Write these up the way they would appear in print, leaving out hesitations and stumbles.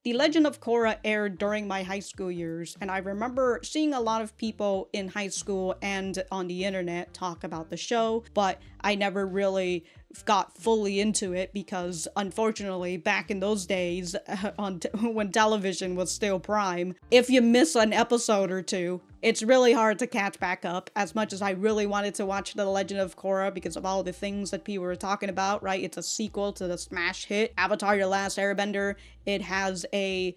The Legend of Korra aired during my high school years, and I remember seeing a lot of people in high school and on the internet talk about the show, but I never really got fully into it because, unfortunately, back in those days, when television was still prime, if you miss an episode or two, it's really hard to catch back up. As much as I really wanted to watch The Legend of Korra because of all the things that people were talking about, right? It's a sequel to the smash hit Avatar: The Last Airbender. It has a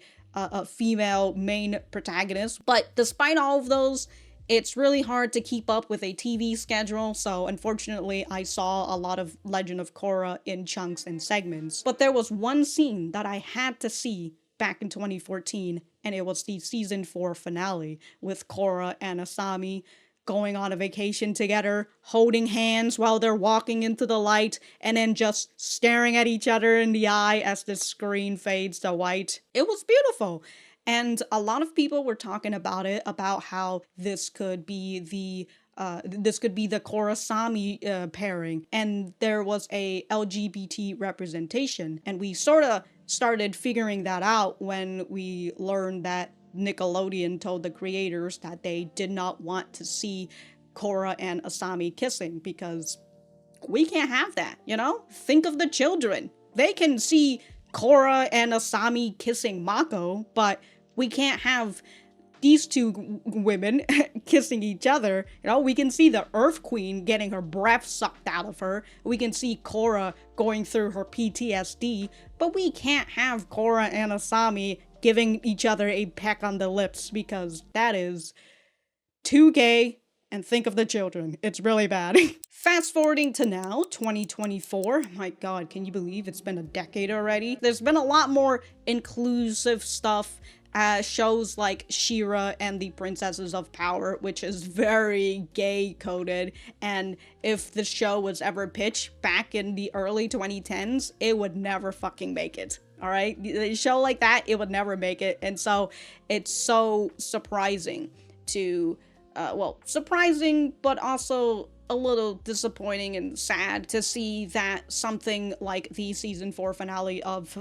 female main protagonist, but despite all of those, it's really hard to keep up with a TV schedule, so unfortunately I saw a lot of Legend of Korra in chunks and segments. But there was one scene that I had to see back in 2014, and it was the season 4 finale with Korra and Asami going on a vacation together, holding hands while they're walking into the light, and then just staring at each other in the eye as the screen fades to white. It was beautiful. And a lot of people were talking about it, about how this could be the Korra Asami pairing, and there was a LGBT representation, and we sort of started figuring that out when we learned that Nickelodeon told the creators that they did not want to see Korra and Asami kissing because we can't have that, you know? Think of the children. They can see Korra and Asami kissing Mako, but we can't have these two women kissing each other. You know, we can see the Earth Queen getting her breath sucked out of her. We can see Korra going through her PTSD, but we can't have Korra and Asami giving each other a peck on the lips because that is too gay. And think of the children. It's really bad. Fast forwarding to now, 2024. My god, can you believe it's been a decade already? There's been a lot more inclusive stuff. Shows like She-Ra and the Princesses of Power, which is very gay-coded, and if the show was ever pitched back in the early 2010s, it would never fucking make it. Alright? A show like that, it would never make it, and so it's so surprising to, surprising, but also a little disappointing and sad to see that something like the season 4 finale of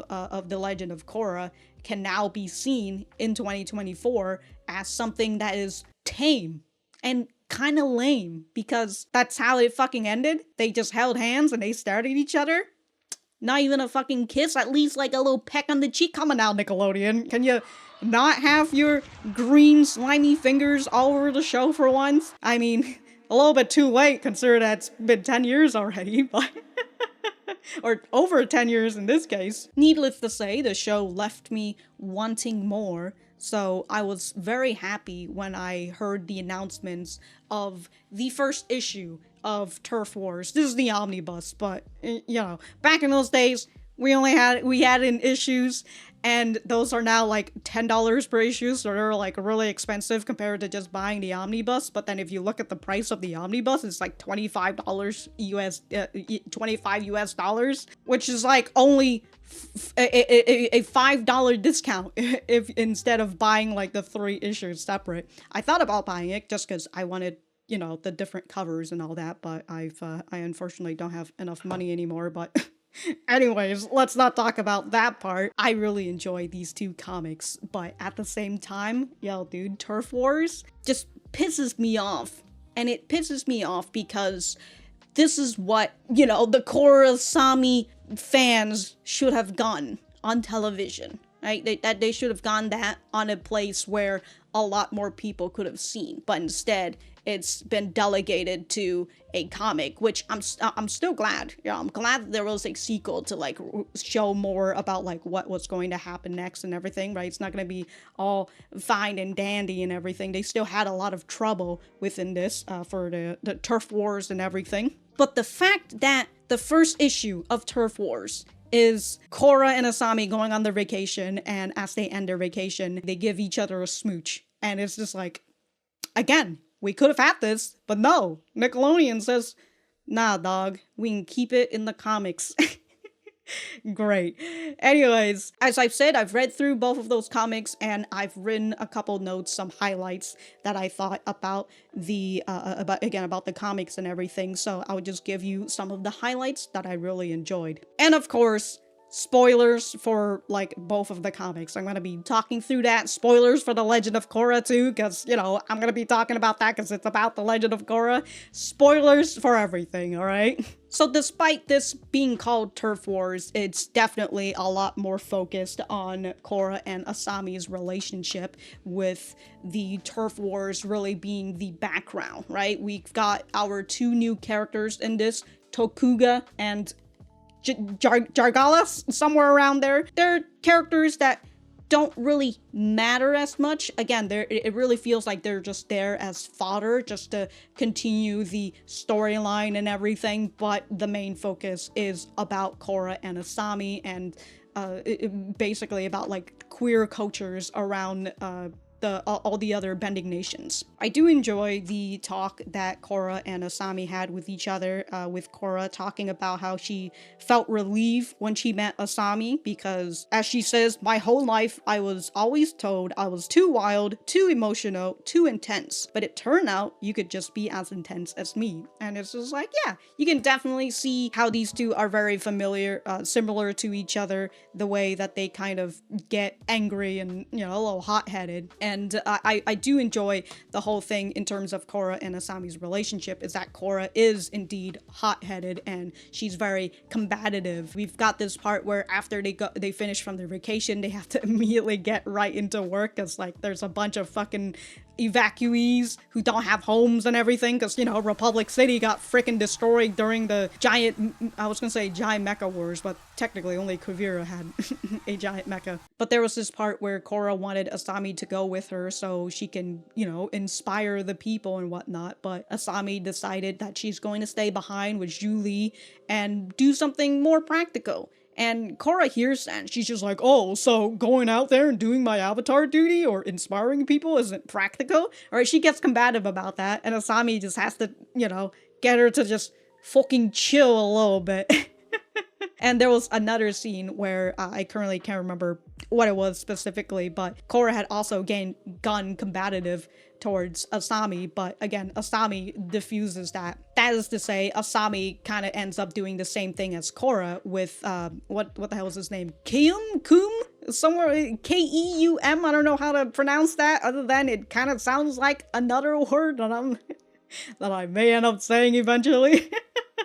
The Legend of Korra can now be seen in 2024 as something that is tame and kind of lame, because that's how it fucking ended. They just held hands and they stared at each other. Not even a fucking kiss, at least like a little peck on the cheek. Come on now, Nickelodeon. Can you not have your green slimy fingers all over the show for once? I mean, a little bit too late considering that's been 10 years already, but or over 10 years in this case. Needless to say, the show left me wanting more, so I was very happy when I heard the announcements of the first issue of Turf Wars. This is the Omnibus, but, you know, back in those days, we had in issues, and those are now like $10 per issue, so they're like really expensive compared to just buying the Omnibus. But then if you look at the price of the Omnibus, it's like $25 US, which is like only a $5 discount if instead of buying like the 3 issues separate. I thought about buying it just because I wanted, you know, the different covers and all that, but I unfortunately don't have enough money anymore, but anyways, let's not talk about that part. I really enjoy these two comics, but at the same time, yo dude, Turf Wars just pisses me off. And it pisses me off because this is what, you know, the Korra Asami fans should have gone on television, right? They should have gone that on a place where a lot more people could have seen, but instead it's been delegated to a comic, which I'm still glad. Yeah, I'm glad that there was a sequel to like show more about like what was going to happen next and everything, right? It's not going to be all fine and dandy and everything. They still had a lot of trouble within this for the Turf Wars and everything. But the fact that the first issue of Turf Wars is Korra and Asami going on their vacation, and as they end their vacation, they give each other a smooch. And it's just like, again, we could have had this, but no. Nickelodeon says, nah, dog, we can keep it in the comics. Great. Anyways, as I've said, I've read through both of those comics, and I've written a couple notes, some highlights that I thought about the about the comics and everything. So I'll just give you some of the highlights that I really enjoyed. And of course, spoilers for like both of the comics. I'm gonna be talking through that. Spoilers for the Legend of Korra too, because you know I'm gonna be talking about that because it's about the Legend of Korra. Spoilers for everything, all right? So despite this being called Turf Wars, it's definitely a lot more focused on Korra and Asami's relationship, with the Turf Wars really being the background, right? We've got our two new characters in this, Tokuga and Jargala, somewhere around there. They're characters that don't really matter as much. Again, it really feels like they're just there as fodder, just to continue the storyline and everything, but the main focus is about Korra and Asami, and basically about like queer cultures around all the other bending nations. I do enjoy the talk that Korra and Asami had with each other, with Korra talking about how she felt relieved when she met Asami because, as she says, my whole life I was always told I was too wild, too emotional, too intense, but it turned out you could just be as intense as me. And it's just like, yeah, you can definitely see how these two are very similar to each other, the way that they kind of get angry and, you know, a little hot-headed. And I do enjoy the whole thing in terms of Korra and Asami's relationship, is that Korra is indeed hot-headed and she's very combative. We've got this part where after they finish from their vacation, they have to immediately get right into work, because like there's a bunch of fucking evacuees who don't have homes and everything, because, you know, Republic City got freaking destroyed during the giant mecha wars, but technically only Kuvira had a giant mecha. But there was this part where Korra wanted Asami to go with her so she can, you know, inspire the people and whatnot, but Asami decided that she's going to stay behind with Zhu Li and do something more practical. And Korra hears that, and she's just like, oh, so going out there and doing my avatar duty or inspiring people isn't practical? Alright, she gets combative about that, and Asami just has to, you know, get her to just fucking chill a little bit. And there was another scene where I currently can't remember what it was specifically, but Korra had also gone combative towards Asami, but again, Asami diffuses that. That is to say, Asami kind of ends up doing the same thing as Korra with, what the hell is his name? Keum? Somewhere, Keum? I don't know how to pronounce that, other than it kind of sounds like another word that I may end up saying eventually.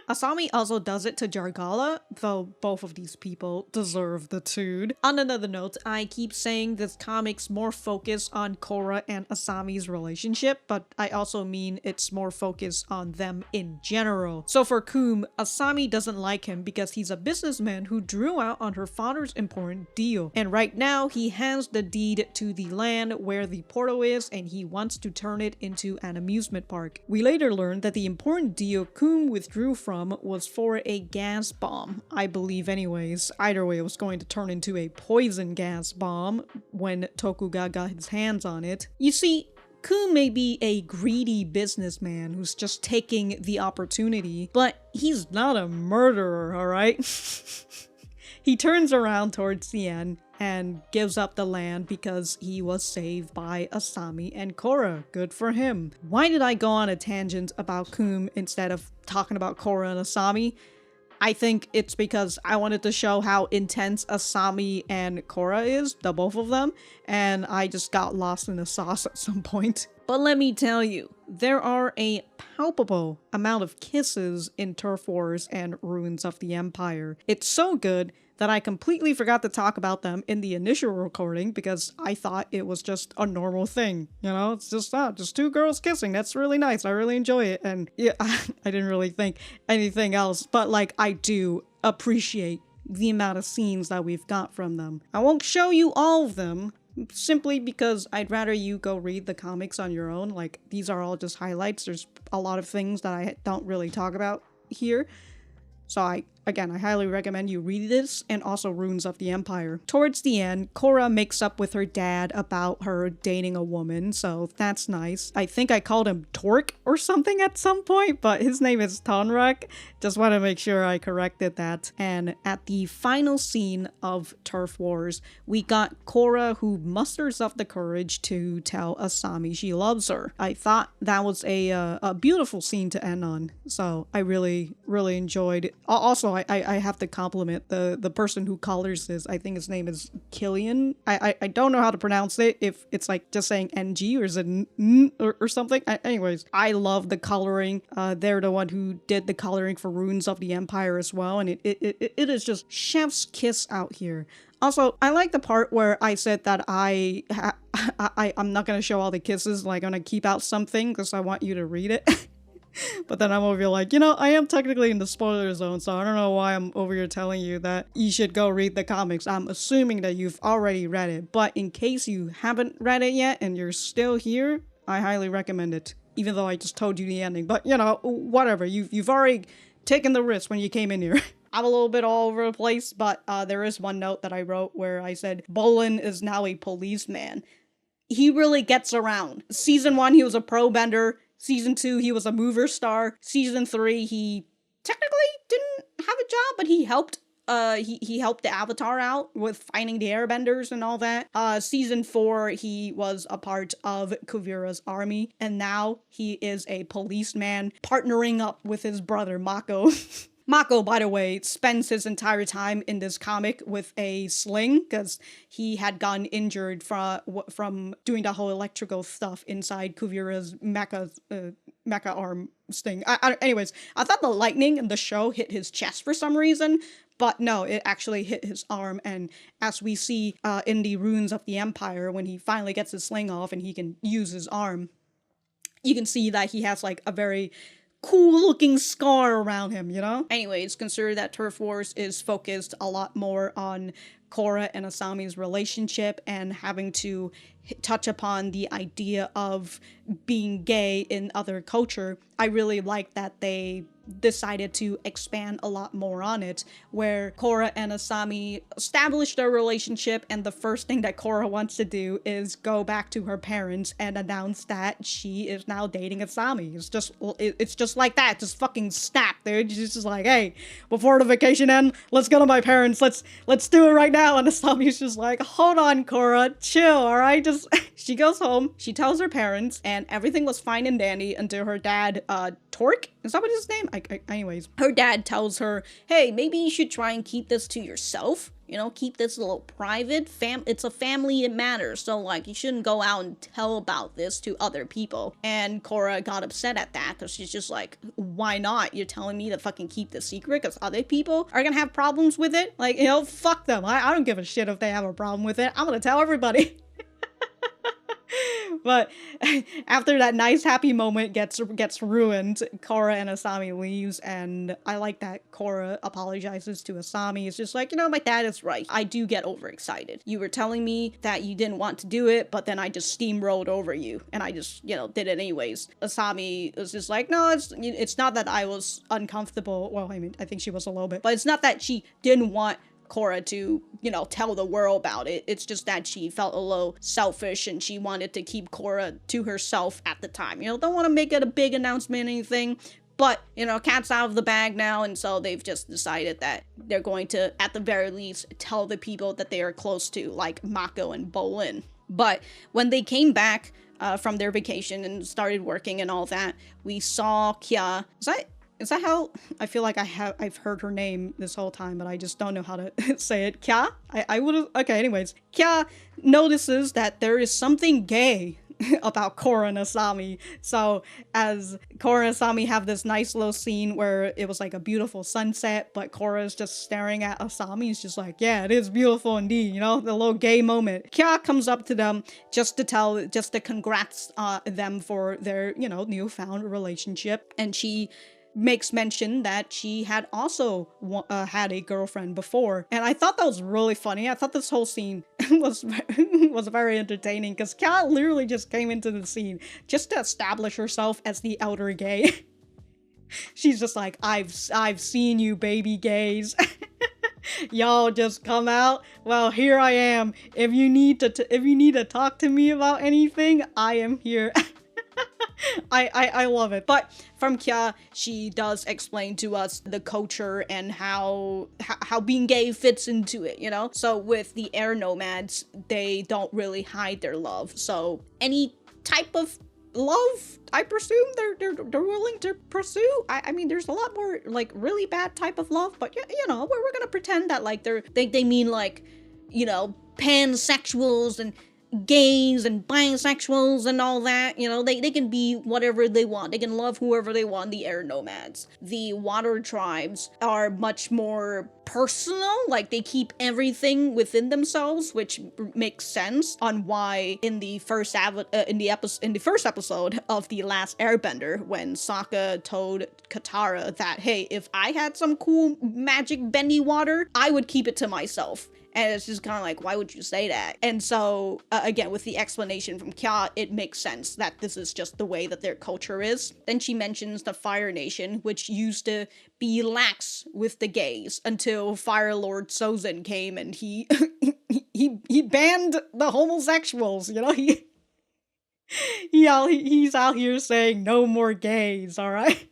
Asami also does it to Jargala, though both of these people deserve the tood. On another note, I keep saying this comic's more focused on Korra and Asami's relationship, but I also mean it's more focused on them in general. So for Keum, Asami doesn't like him because he's a businessman who drew out on her father's important deal. And right now, he has the deed to the land where the portal is, and he wants to turn it into an amusement park. We later learn that the important deal Keum withdrew from was for a gas bomb, I believe anyways. Either way, it was going to turn into a poison gas bomb when Tokuga got his hands on it. You see, Keum may be a greedy businessman who's just taking the opportunity, but he's not a murderer, alright? He turns around towards the end and gives up the land because he was saved by Asami and Korra. Good for him. Why did I go on a tangent about Keum instead of talking about Korra and Asami? I think it's because I wanted to show how intense Asami and Korra is, the both of them, and I just got lost in the sauce at some point. But let me tell you, there are a palpable amount of kisses in Turf Wars and Ruins of the Empire. It's so good that I completely forgot to talk about them in the initial recording because I thought it was just a normal thing. You know, it's just two girls kissing. That's really nice. I really enjoy it. And yeah, I didn't really think anything else, but like I do appreciate the amount of scenes that we've got from them. I won't show you all of them, simply because I'd rather you go read the comics on your own. Like, these are all just highlights. There's a lot of things that I don't really talk about here. So I highly recommend you read this, and also Ruins of the Empire. Towards the end, Korra makes up with her dad about her dating a woman, so that's nice. I think I called him Torque or something at some point, but his name is Tonrak. Just want to make sure I corrected that. And at the final scene of Turf Wars, we got Korra, who musters up the courage to tell Asami she loves her. I thought that was a beautiful scene to end on, so I really, really enjoyed it. Also, I have to compliment the person who colors this. I think his name is Killian. I don't know how to pronounce it, if it's like just saying NG or is it N or something. Anyways, I love the coloring. They're the one who did the coloring for Runes of the Empire as well, and it is just chef's kiss out here. Also, I like the part where I said that I'm not gonna show all the kisses, like I'm gonna keep out something because I want you to read it. But then I'm over here like, I am technically in the spoiler zone, so I don't know why I'm over here telling you that you should go read the comics. I'm assuming that you've already read it, but in case you haven't read it yet and you're still here, I highly recommend it. Even though I just told you the ending, but whatever. You've already taken the risk when you came in here. I'm a little bit all over the place, but there is one note that I wrote where I said, Bolin is now a policeman. He really gets around. Season 1, he was a pro bender. Season 2, he was a mover star. Season 3, he technically didn't have a job, but he helped. He helped the Avatar out with finding the Airbenders and all that. Season 4, he was a part of Kuvira's army, and now he is a policeman partnering up with his brother Mako. Mako, by the way, spends his entire time in this comic with a sling because he had gotten injured from doing the whole electrical stuff inside Kuvira's mecha arm sting. Anyways, I thought the lightning in the show hit his chest for some reason, but no, it actually hit his arm. And as we see in the Runes of the Empire, when he finally gets his sling off and he can use his arm, you can see that he has like a very cool looking scar around him, Anyways, consider that Turf Wars is focused a lot more on Korra and Asami's relationship and having to touch upon the idea of being gay in other culture. I really like that they decided to expand a lot more on it, where Korra and Asami established their relationship, and the first thing that Korra wants to do is go back to her parents and announce that she is now dating Asami. It's just like that, just fucking snap, dude. She's just like, hey, before the vacation ends, let's go to my parents, let's do it right now. And Asami's just like, hold on, Korra, chill, alright? She goes home, she tells her parents, and everything was fine and dandy until her dad, Torque? Is that what his name? Anyways, her dad tells her, hey, maybe you should try and keep this to yourself. Keep this a little private. It's a family matter, so like you shouldn't go out and tell about this to other people. And Korra got upset at that because she's just like, why not? You're telling me to fucking keep the secret because other people are gonna have problems with it? Like, fuck them. I don't give a shit if they have a problem with it. I'm gonna tell everybody. But after that nice happy moment gets ruined, Korra and Asami leaves, and I like that Korra apologizes to Asami. It's just like, my dad is right. I do get overexcited. You were telling me that you didn't want to do it, but then I just steamrolled over you, and I just, did it anyways. Asami was just like, no, it's not that I was uncomfortable. Well, I mean, I think she was a little bit, but it's not that she didn't want Korra to, tell the world about it. It's just that she felt a little selfish and she wanted to keep Korra to herself at the time. Don't want to make it a big announcement or anything, but, cat's out of the bag now, and so they've just decided that they're going to, at the very least, tell the people that they are close to, like Mako and Bolin. But when they came back from their vacation and started working and all that, we saw Kya. Is that how I feel like I've heard her name this whole time, but I just don't know how to say it. Kya? I would've, okay, anyways. Kya notices that there is something gay about Korra and Asami. So as Korra and Asami have this nice little scene where it was like a beautiful sunset, but Korra is just staring at Asami. It's just like, yeah, it is beautiful indeed, the little gay moment. Kya comes up to them just to congrats them for their, newfound relationship. And she makes mention that she had also had a girlfriend before, and I thought that was really funny. I thought this whole scene was very entertaining because Kat literally just came into the scene just to establish herself as the elder gay. She's just like, I've seen you baby gays. Y'all just come out. Well, here I am. If you need to talk to me about anything, I am here. I love it. But from Kya, she does explain to us the culture and how being gay fits into it, So with the air nomads, they don't really hide their love. So any type of love, I presume they're willing to pursue. I mean, there's a lot more like really bad type of love, but you know, we're gonna pretend that like they mean like, you know, pansexuals and gays and bisexuals and all that. You know, they can be whatever they want. They can love whoever they want. The air nomads. The water tribes are much more personal, like they keep everything within themselves, which makes sense on why in the first episode of the last Airbender, when Sokka told Katara that, hey, if I had some cool magic bendy water, I would keep it to myself. And it's just kind of like, why would you say that? And so, again, with the explanation from Kya, it makes sense that this is just the way that their culture is. Then she mentions the Fire Nation, which used to be lax with the gays until Fire Lord Sozin came and he he banned the homosexuals, you know? He's out here saying no more gays, alright?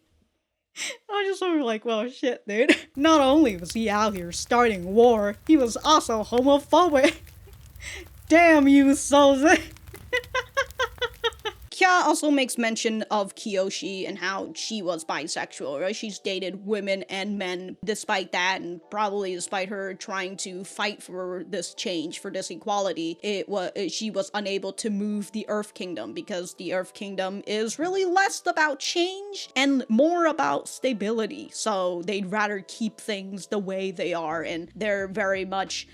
I just sort of like, well, shit, dude. Not only was he out here starting war, he was also homophobic. Damn you, Soze. Kya also makes mention of Kyoshi and how she was bisexual, right? She's dated women and men despite that, and probably despite her trying to fight for this change, for this equality, she was unable to move the Earth Kingdom because the Earth Kingdom is really less about change and more about stability. So they'd rather keep things the way they are, and they're very much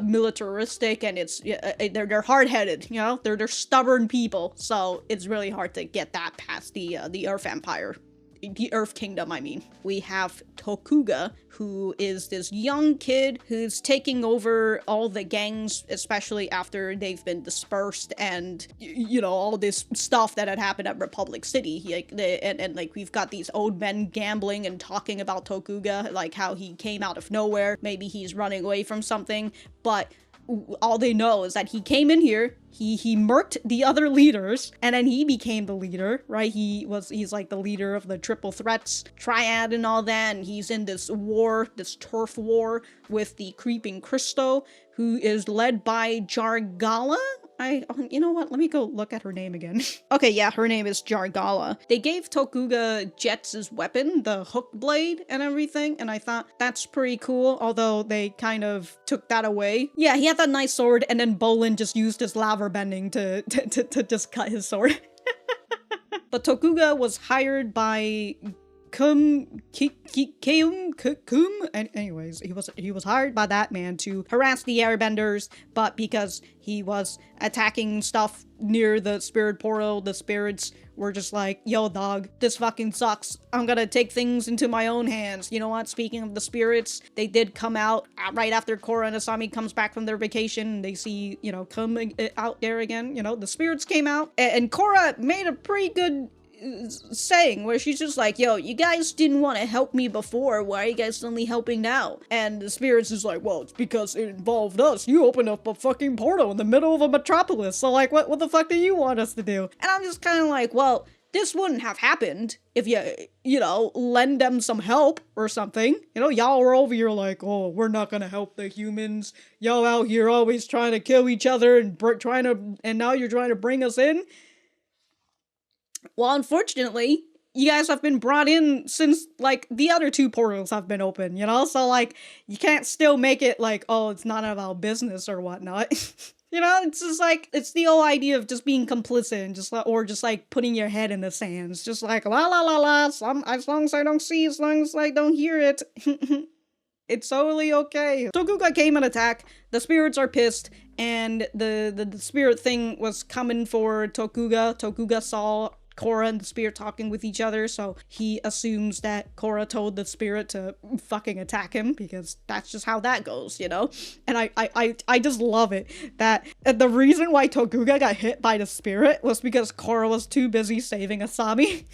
militaristic, and it's they're hard-headed, you know, they're stubborn people, so it's really hard to get that past the Earth Empire. The Earth Kingdom, I mean. We have Tokuga, who is this young kid who's taking over all the gangs, especially after they've been dispersed, and you know, all this stuff that had happened at Republic City. And like we've got these old men gambling and talking about Tokuga, like how he came out of nowhere. Maybe he's running away from something, but all they know is that he came in here, he murked the other leaders, and then he became the leader, right? He's like the leader of the Triple Threats Triad and all that, and he's in this war, this turf war with the Creeping Crystal, who is led by Jargala? You know what? Let me go look at her name again. Okay, yeah, her name is Jargala. They gave Tokuga Jets' weapon, the hook blade and everything, and I thought that's pretty cool, although they kind of took that away. Yeah, he had that nice sword, and then Bolin just used his lava bending to just cut his sword. But Tokuga was hired by Keum, and anyways, he was hired by that man to harass the Airbenders, but because he was attacking stuff near the spirit portal, the spirits were just like, yo dog, this fucking sucks. I'm gonna take things into my own hands. You know what? Speaking of the spirits, they did come out right after Korra and Asami comes back from their vacation. They see, you know, coming out there again. You know, the spirits came out, and Korra made a pretty good saying where she's just like, yo, you guys didn't want to help me before, why are you guys suddenly helping now? And the spirits is like, well, it's because it involved us. You opened up a fucking portal in the middle of a metropolis, so like, what the fuck do you want us to do? And I'm just kind of like, well, this wouldn't have happened if you know, lend them some help or something. You know, y'all were over here like, oh, we're not gonna help the humans. Y'all out here always trying to kill each other and now you're trying to bring us in. Well, unfortunately, you guys have been brought in since, like, the other two portals have been open, you know? So, like, you can't still make it like, oh, it's not about business or whatnot. You know, it's just like, it's the whole idea of just being complicit and just like putting your head in the sand. It's just like, la la la la, as long as I don't see, as long as I don't hear it. It's totally okay. Tokuga came and attacked. The spirits are pissed, and the spirit thing was coming for Tokuga. Tokuga saw Korra and the spirit talking with each other, so he assumes that Korra told the spirit to fucking attack him, because that's just how that goes, you know? And I just love it that the reason why Tokuga got hit by the spirit was because Korra was too busy saving Asami.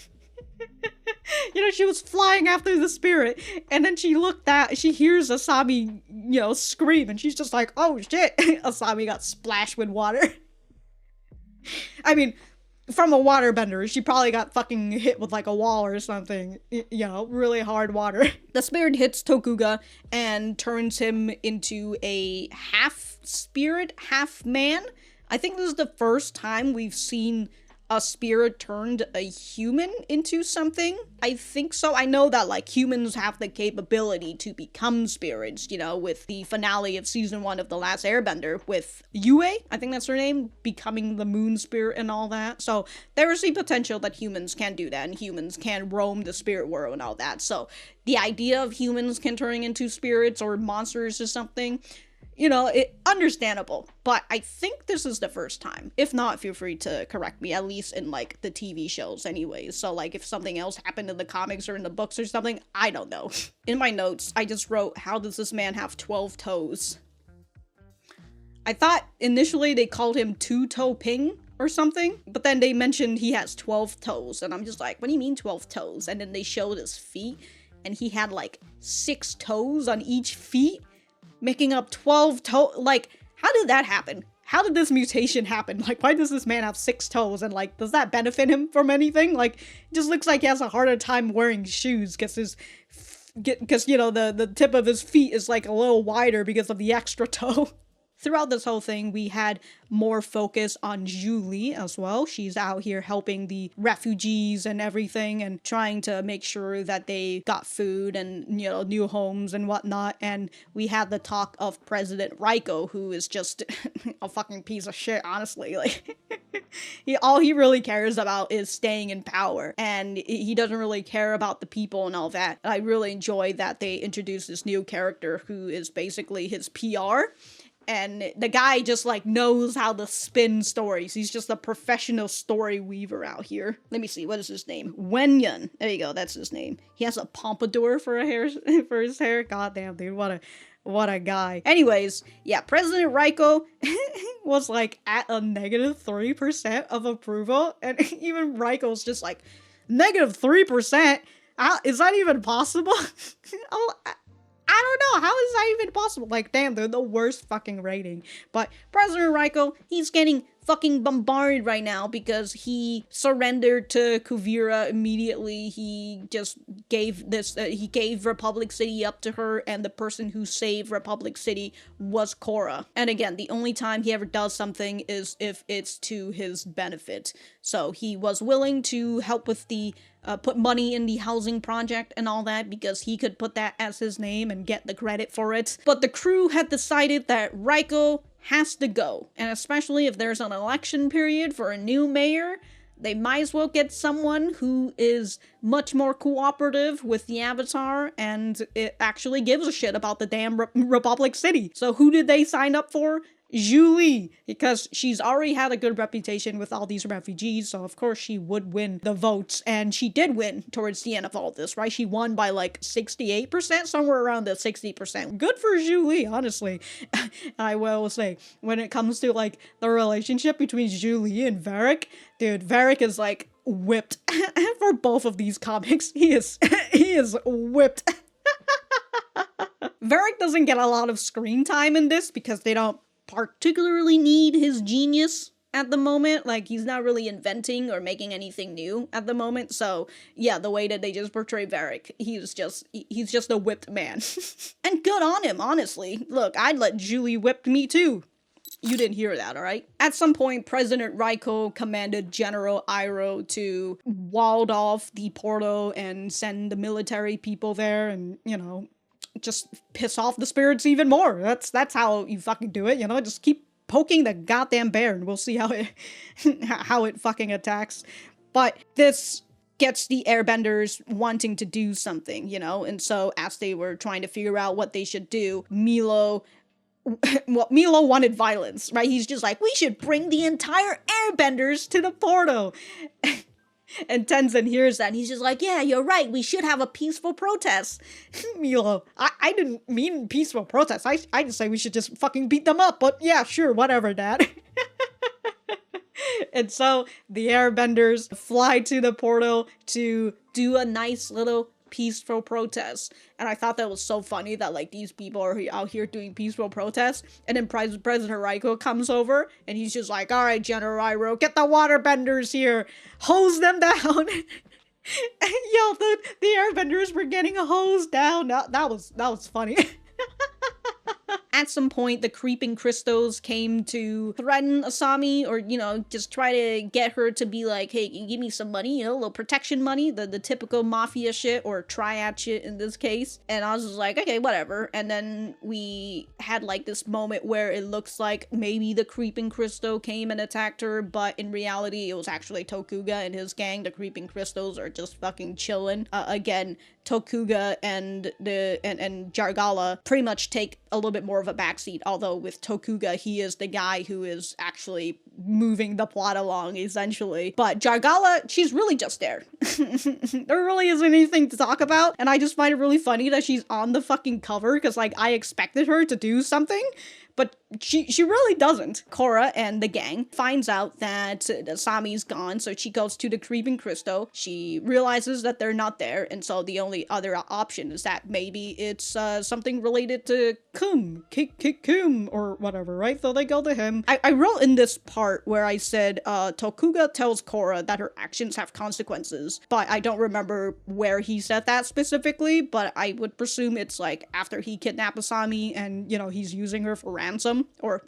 You know, she was flying after the spirit, and then she hears Asami, you know, scream, and she's just like, oh shit, Asami got splashed with water. I mean, from a waterbender, she probably got fucking hit with like a wall or something, you know, really hard water. The spirit hits Tokuga and turns him into a half spirit, half man. I think this is the first time we've seen a spirit turned a human into something. I think so. I know that like humans have the capability to become spirits, you know, with the finale of season 1 of The Last Airbender with Yui, I think that's her name, becoming the moon spirit and all that. So there is the potential that humans can do that and humans can roam the spirit world and all that. So the idea of humans can turn into spirits or monsters or something, you know, understandable, but I think this is the first time. If not, feel free to correct me, at least in, like, the TV shows anyways. So, like, if something else happened in the comics or in the books or something, I don't know. In my notes, I just wrote, how does this man have 12 toes? I thought initially they called him Two-Toe Ping or something, but then they mentioned he has 12 toes, and I'm just like, what do you mean 12 toes? And then they showed his feet, and he had, like, 6 toes on each feet, making up 12 toes. Like, how did that happen? How did this mutation happen? Like, why does this man have 6 toes? And, like, does that benefit him from anything? Like, it just looks like he has a harder time wearing shoes because you know, the tip of his feet is, like, a little wider because of the extra toe. Throughout this whole thing, we had more focus on Zhu Li as well. She's out here helping the refugees and everything and trying to make sure that they got food and, you know, new homes and whatnot. And we had the talk of President Raiko, who is just a fucking piece of shit, honestly. Like, all he really cares about is staying in power, and he doesn't really care about the people and all that. I really enjoy that they introduced this new character who is basically his PR. And the guy just, like, knows how to spin stories. He's just a professional story weaver out here. Let me see, what is his name? Wenyun. There you go, that's his name. He has a pompadour for his hair. God damn, dude, what a guy. Anyways, yeah, President Raiko was, like, at a -3% of approval. And even Raiko's just like, -3%? Is that even possible? I don't know, how is that even possible? Like, damn, they're the worst fucking rating. But President Raiko, he's getting fucking bombarded right now because he surrendered to Kuvira immediately. He just gave he gave Republic City up to her, and the person who saved Republic City was Korra. And again, the only time he ever does something is if it's to his benefit. So he was willing to help with the put money in the housing project and all that because he could put that as his name and get the credit for it. But the crew had decided that Raiko has to go, and especially if there's an election period for a new mayor, they might as well get someone who is much more cooperative with the Avatar and it actually gives a shit about the damn Republic City. So who did they sign up for? Zhu Li, because she's already had a good reputation with all these refugees, so of course she would win the votes, and she did win towards the end of all this, right? She won by like 68%, somewhere around the 60%. Good for Zhu Li, honestly. I will say, when it comes to like the relationship between Zhu Li and Varric, dude, Varric is like whipped for both of these comics. He is whipped. Varric doesn't get a lot of screen time in this because they don't particularly need his genius at the moment. Like, he's not really inventing or making anything new at the moment. So yeah, the way that they just portray Varric, he's just a whipped man. And good on him, honestly. Look, I'd let Julie whip me too. You didn't hear that, alright? At some point, President Raiko commanded General Iroh to wall off the portal and send the military people there and, you know, just piss off the spirits even more. That's how you fucking do it, you know? Just keep poking the goddamn bear and we'll see how it fucking attacks. But this gets the airbenders wanting to do something, you know? And so as they were trying to figure out what they should do, Milo wanted violence, right? He's just like, we should bring the entire airbenders to the portal. And Tenzin hears that, and he's just like, yeah, you're right, we should have a peaceful protest. Milo, I didn't mean peaceful protest, I just say we should just fucking beat them up, but yeah, sure, whatever, Dad. And so, the airbenders fly to the portal to do a nice little peaceful protest. And I thought that was so funny that, like, these people are out here doing peaceful protests, and then President Raiko comes over, and he's just like, alright, General Iroh, get the waterbenders here, hose them down. Yo, the airbenders were getting hosed down. That was funny. at some point the creeping crystals came to threaten Asami, or, you know, just try to get her to be like, hey, give me some money, you know, a little protection money, the typical mafia shit, or triad shit in this case. And I was just like, okay, whatever. And then we had like this moment where it looks like maybe the creeping crystal came and attacked her, but in reality it was actually Tokuga and his gang. The creeping crystals are just fucking chilling. Again, Tokuga and Jargala pretty much take a little bit more of a backseat, although with Tokuga, he is the guy who is actually moving the plot along, essentially. But Jargala, she's really just there. There really isn't anything to talk about, and I just find it really funny that she's on the fucking cover, because, like, I expected her to do something, but she really doesn't. Korra and the gang finds out that Asami's gone, so she goes to the creeping crystal. She realizes that they're not there, and so the only other option is that maybe it's something related to Keum, or whatever, right? So they go to him. I wrote in this part where I said, Tokuga tells Korra that her actions have consequences, but I don't remember where he said that specifically, but I would presume it's like after he kidnapped Asami and, you know, he's using her for ransom, or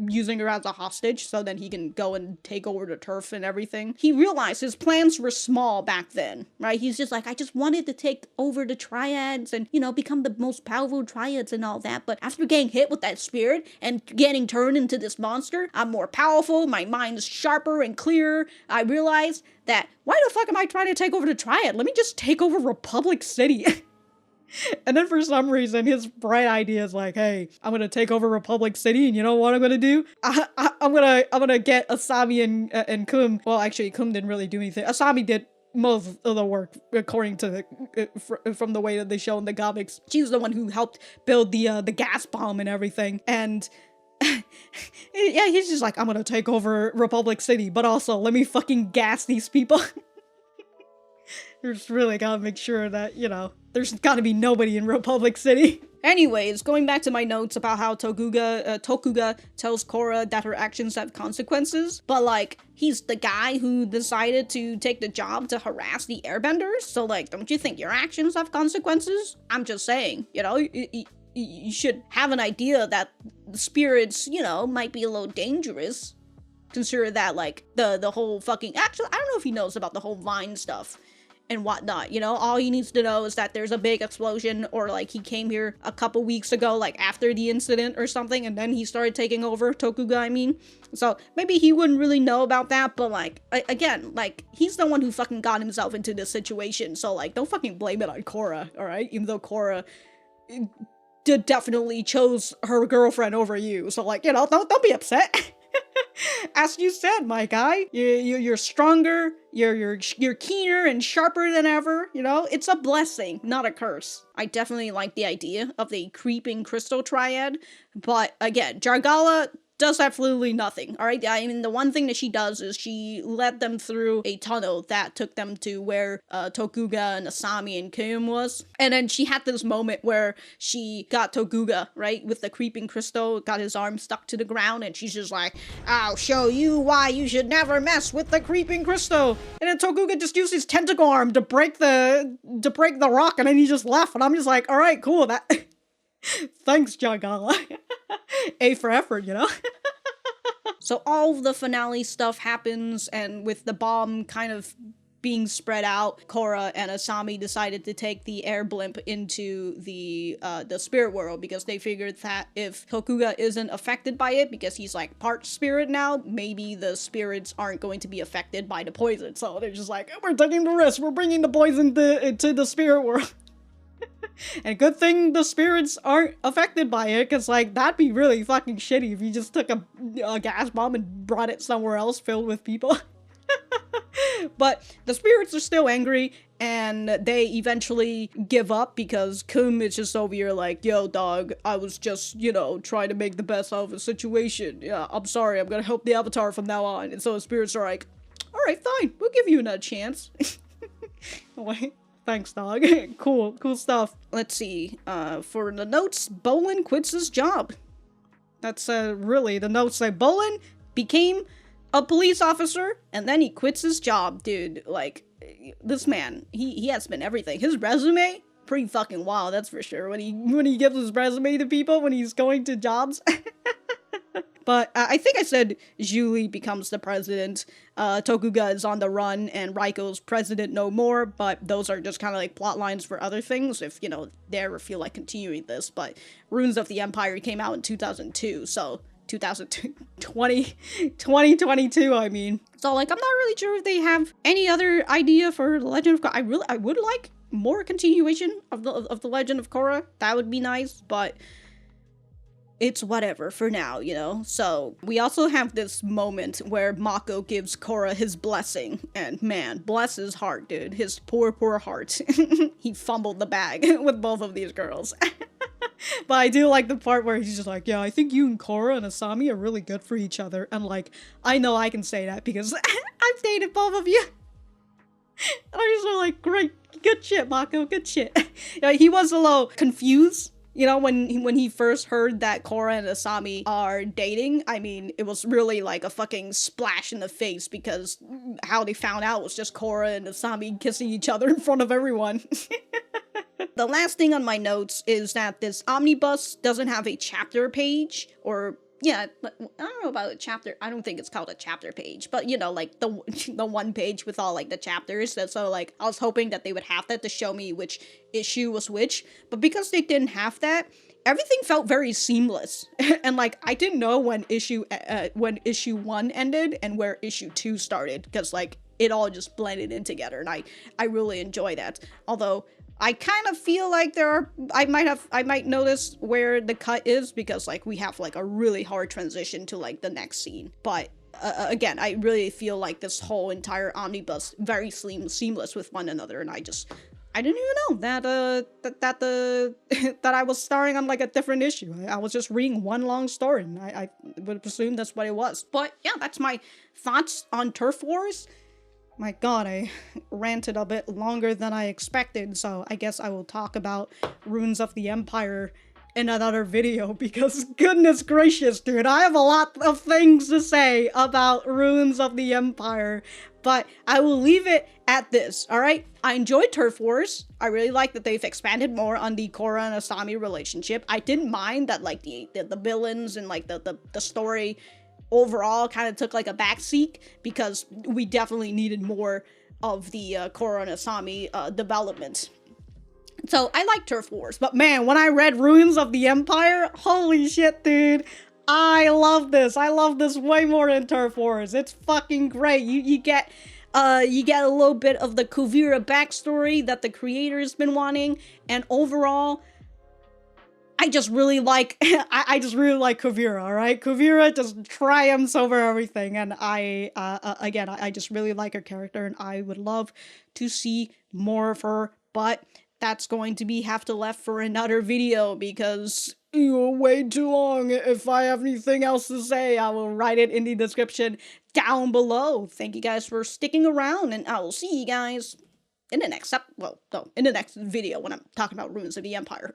using her as a hostage so then he can go and take over the turf and everything. He realized his plans were small back then, right? He's just like, I just wanted to take over the triads and, you know, become the most powerful triads and all that, but after getting hit with that spirit and getting turned into this monster, I'm more powerful, my mind's sharper and clearer. I realized that, why the fuck am I trying to take over the triad? Let me just take over Republic City. And then for some reason, his bright idea is like, hey, I'm gonna take over Republic City, and you know what I'm gonna do? I'm gonna get Asami and Keum. Well, actually, Keum didn't really do anything. Asami did most of the work, according to from the way that they show in the comics. She's the one who helped build the gas bomb and everything. And yeah, he's just like, I'm gonna take over Republic City, but also let me fucking gas these people. Just really gotta make sure that, you know, there's gotta be nobody in Republic City. Anyways, going back to my notes about how Tokuga tells Korra that her actions have consequences, but like, he's the guy who decided to take the job to harass the Airbenders, so like, don't you think your actions have consequences? I'm just saying, you know, you should have an idea that the spirits, you know, might be a little dangerous. Consider that, like, the whole fucking, actually, I don't know if he knows about the whole Vine stuff and whatnot, you know? All he needs to know is that there's a big explosion, or like he came here a couple weeks ago, like after the incident or something, and then he started taking over, Tokuga, I mean. So maybe he wouldn't really know about that, but like, again, like, he's the one who fucking got himself into this situation, so like, don't fucking blame it on Korra, alright? Even though Korra definitely chose her girlfriend over you, so like, you know, don't be upset. As you said, my guy, you're stronger, you're keener and sharper than ever, you know? It's a blessing, not a curse. I definitely like the idea of the creeping crystal triad, but again, Jargala does absolutely nothing, alright? I mean, the one thing that she does is she led them through a tunnel that took them to where Tokuga and Asami and Keum was. And then she had this moment where she got Tokuga, right, with the creeping crystal, got his arm stuck to the ground, and she's just like, I'll show you why you should never mess with the creeping crystal. And then Tokuga just used his tentacle arm to break the rock, and then he just left, and I'm just like, alright, cool, that... Thanks, Jargala. A for effort, you know? So all of the finale stuff happens, and with the bomb kind of being spread out, Korra and Asami decided to take the air blimp into the spirit world, because they figured that if Tokuga isn't affected by it, because he's like part spirit now, maybe the spirits aren't going to be affected by the poison. So they're just like, we're taking the risk, we're bringing the poison into the spirit world. And good thing the spirits aren't affected by it, because, like, that'd be really fucking shitty if you just took a gas bomb and brought it somewhere else filled with people. But the spirits are still angry, and they eventually give up, because Keum is just over here like, yo, dog, I was just, you know, trying to make the best out of a situation. Yeah, I'm sorry, I'm gonna help the Avatar from now on. And so the spirits are like, alright, fine, we'll give you another chance. Wait. Thanks, dog. Cool stuff. Let's see, for the notes, Bolin quits his job. That's, really, the notes say, Bolin became a police officer, and then he quits his job. Dude, like, this man, he has been everything. His resume, pretty fucking wild, that's for sure, when he gives his resume to people when he's going to jobs. But I think I said Zhu Li becomes the president, Tokuga is on the run, and Raiko's president no more, but those are just kind of like plot lines for other things, if, you know, they ever feel like continuing this. But Runes of the Empire came out in 2002, so 2022, I mean. So, like, I'm not really sure if they have any other idea for The Legend of Korra. I would like more continuation of the Legend of Korra. That would be nice, but it's whatever for now, you know? So, we also have this moment where Mako gives Korra his blessing, and man, bless his heart, dude. His poor, poor heart. He fumbled the bag with both of these girls. But I do like the part where he's just like, yeah, I think you and Korra and Asami are really good for each other, and like, I know I can say that because I've dated both of you. I'm just like, great, good shit, Mako, good shit. Yeah, he was a little confused, you know, when he first heard that Korra and Asami are dating. I mean, it was really like a fucking splash in the face, because how they found out was just Korra and Asami kissing each other in front of everyone. The last thing on my notes is that this omnibus doesn't have a chapter page, or yeah, I don't know about a chapter. I don't think it's called a chapter page, but you know, like the one page with all like the chapters. So like, I was hoping that they would have that to show me which issue was which, but because they didn't have that, everything felt very seamless. And like, I didn't know when issue 1 ended and where issue 2 started, because like it all just blended in together, and I really enjoy that. Although I kind of feel like I might notice where the cut is, because like we have like a really hard transition to like the next scene. But again, I really feel like this whole entire omnibus very seamless with one another, and I didn't even know that that I was starring on like a different issue. I was just reading one long story, and I would presume that's what it was. But yeah, that's my thoughts on Turf Wars. My god, I ranted a bit longer than I expected, so I guess I will talk about Runes of the Empire in another video, because goodness gracious, dude, I have a lot of things to say about Runes of the Empire, but I will leave it at this, alright? I enjoyed Turf Wars. I really like that they've expanded more on the Korra and Asami relationship. I didn't mind that like the villains and like the story overall kind of took like a backseat, because we definitely needed more of the Korra and Asami development. So I like Turf Wars, but man, when I read Runes of the Empire, holy shit, dude, I love this. I love this way more than Turf Wars. It's fucking great. You get a little bit of the Kuvira backstory that the creator's been wanting, and overall, I just really like, I just really like Kuvira, alright? Kuvira just triumphs over everything, and again, I just really like her character, and I would love to see more of her, but that's going to have to left for another video, because you're way too long. If I have anything else to say, I will write it in the description down below. Thank you guys for sticking around, and I will see you guys in the next video when I'm talking about Runes of the Empire.